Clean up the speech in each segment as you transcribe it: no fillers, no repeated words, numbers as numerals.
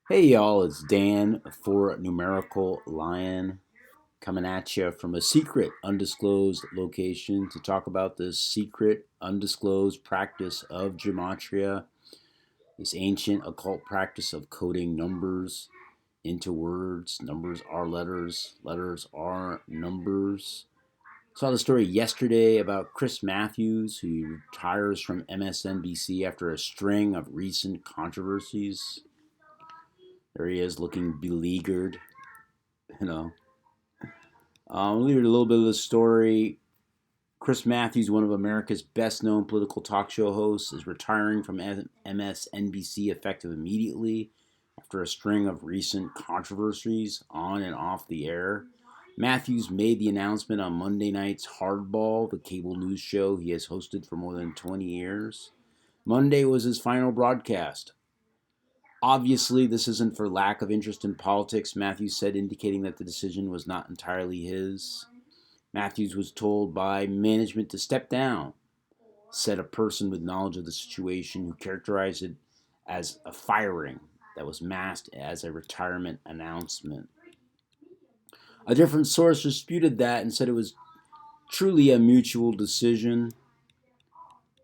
Hey y'all, it's Dan for Numerical Lion coming at you from a secret, undisclosed location to talk about this secret, undisclosed practice of gematria, this ancient occult practice of coding numbers into words. Numbers are letters, letters are numbers. Saw the story yesterday about Chris Matthews, who retires from MSNBC after a string of recent controversies. There he is looking beleaguered, you know. I'll read a little bit of the story. Chris Matthews, one of America's best known political talk show hosts, is retiring from MSNBC effective immediately after a string of recent controversies on and off the air. Matthews made the announcement on Monday night's Hardball, the cable news show he has hosted for more than 20 years. Monday was his final broadcast. Obviously, this isn't for lack of interest in politics, Matthews said, indicating that the decision was not entirely his. Matthews was told by management to step down, said a person with knowledge of the situation who characterized it as a firing that was masked as a retirement announcement. A different source disputed that and said it was truly a mutual decision.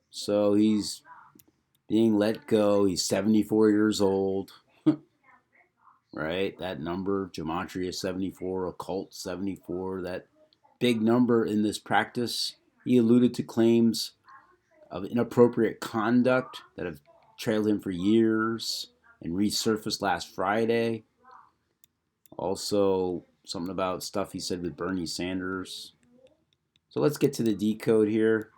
So he's being let go. He's 74 years old. Right? That number, Gematria 74, Occult 74, that big number in this practice. He alluded to claims of inappropriate conduct that have trailed him for years and resurfaced last Friday. Also, something about stuff he said with Bernie Sanders. So let's get to the decode here.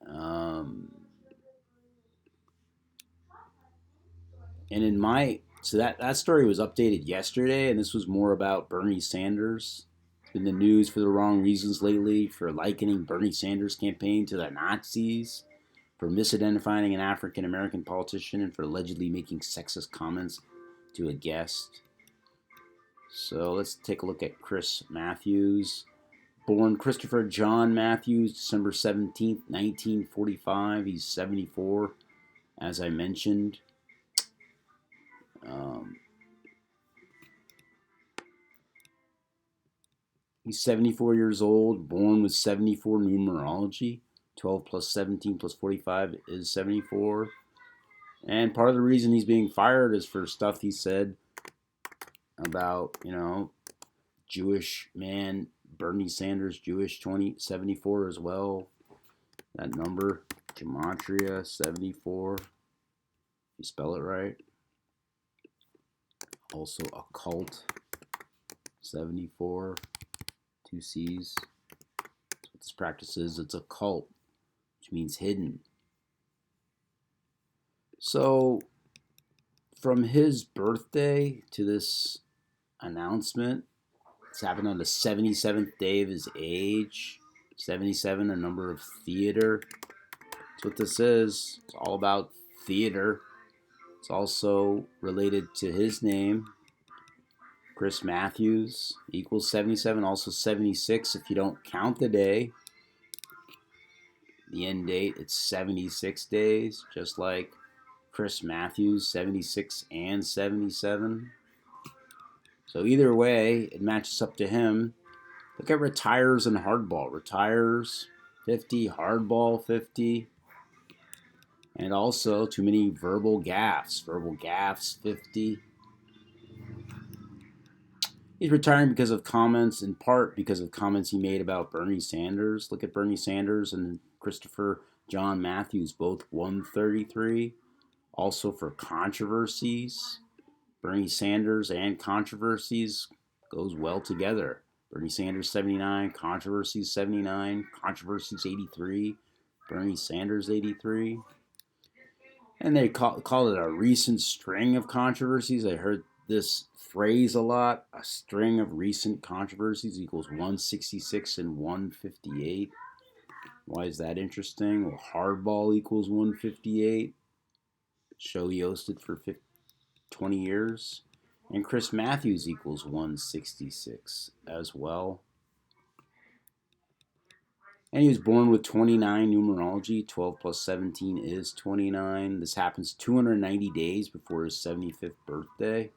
Um, and in my so that story was updated yesterday, and this was more about Bernie Sanders. It's been the news for the wrong reasons lately, for likening Bernie Sanders' campaign to the Nazis, for misidentifying an African American politician, and for allegedly making sexist comments to a guest. So let's take a look at Chris Matthews. Born Christopher John Matthews, December 17th, 1945. He's 74, as I mentioned. Um, he's 74 years old, born with 74 numerology. 12 plus 17 plus 45 is 74. And part of the reason he's being fired is for stuff he said about, Jewish man, Bernie Sanders, Jewish 2074 as well. That number, Gematria 74, if you spell it right. Also occult 74, two C's. That's what this practice is. It's occult, which means hidden. So from his birthday to this announcement, it's happened on the 77th day of his age. 77, a number of theater. That's what this is. It's all about theater. It's also related to his name, Chris Matthews, equals 77, also 76 if you don't count the day. The end date, it's 76 days, just like Chris Matthews, 76 and 77. So either way, it matches up to him. Look at retires and hardball. Retires 50, hardball 50. And also too many verbal gaffes. Verbal gaffes 50. He's retiring because of comments, in part because of comments he made about Bernie Sanders. Look at Bernie Sanders and Christopher John Matthews, both 133. Also for controversies. Bernie Sanders and controversies goes well together. Bernie Sanders 79, controversies 79, controversies 83, Bernie Sanders 83. And they call it a recent string of controversies. I heard this phrase a lot. A string of recent controversies equals 166 and 158. Why is that interesting? Well, Hardball equals 158. Show he hosted for 20 years. And Chris Matthews equals 166 as well. And he was born with 29 numerology. 12 plus 17 is 29. This happens 290 days before his 75th birthday.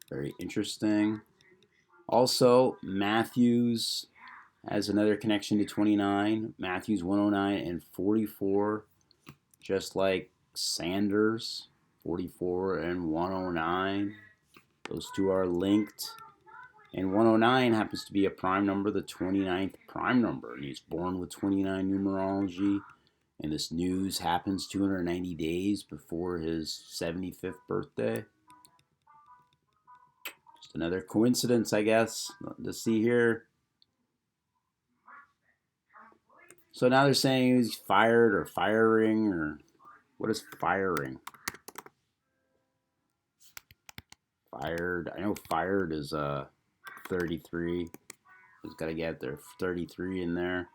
Very interesting. Also, Matthews has another connection to 29. Matthews 109 and 44, just like Sanders, 44 and 109. Those two are linked. And 109 happens to be a prime number, the 29th prime number. And he's born with 29 numerology. And this news happens 290 days before his 75th birthday. Just another coincidence, I guess. Let's see here. So now they're saying he's fired or firing, or what is firing? Fired. I know fired is 33. He's got to get there 33 in there.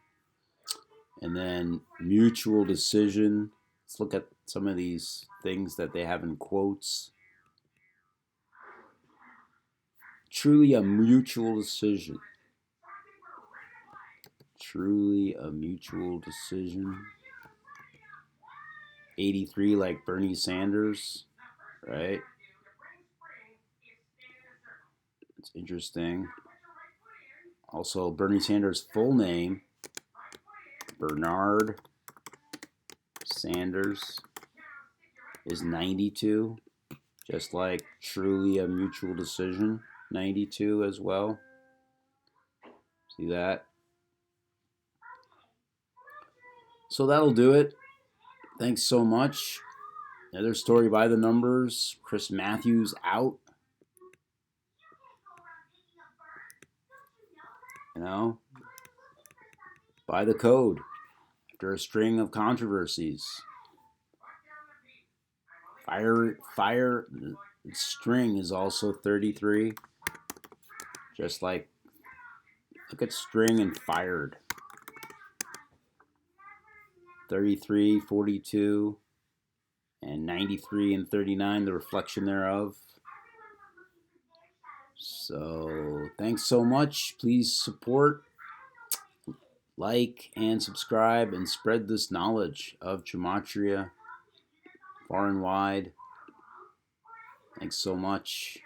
And then mutual decision. Let's look at some of these things that they have in quotes. Truly a mutual decision. Truly a mutual decision. 83 like Bernie Sanders, right? It's interesting. Also, Bernie Sanders' full name, Bernard Sanders, is 92, just like truly a mutual decision, 92 as well. See that? So that'll do it. Thanks so much. Another story by the numbers. Chris Matthews out. You know, by the code after a string of controversies. Fire string is also 33. Just like, look at string and fired. 33, 42, and 93 and 39, the reflection thereof. So thanks so much. Please support, like, and subscribe, and spread this knowledge of gematria far and wide. Thanks so much.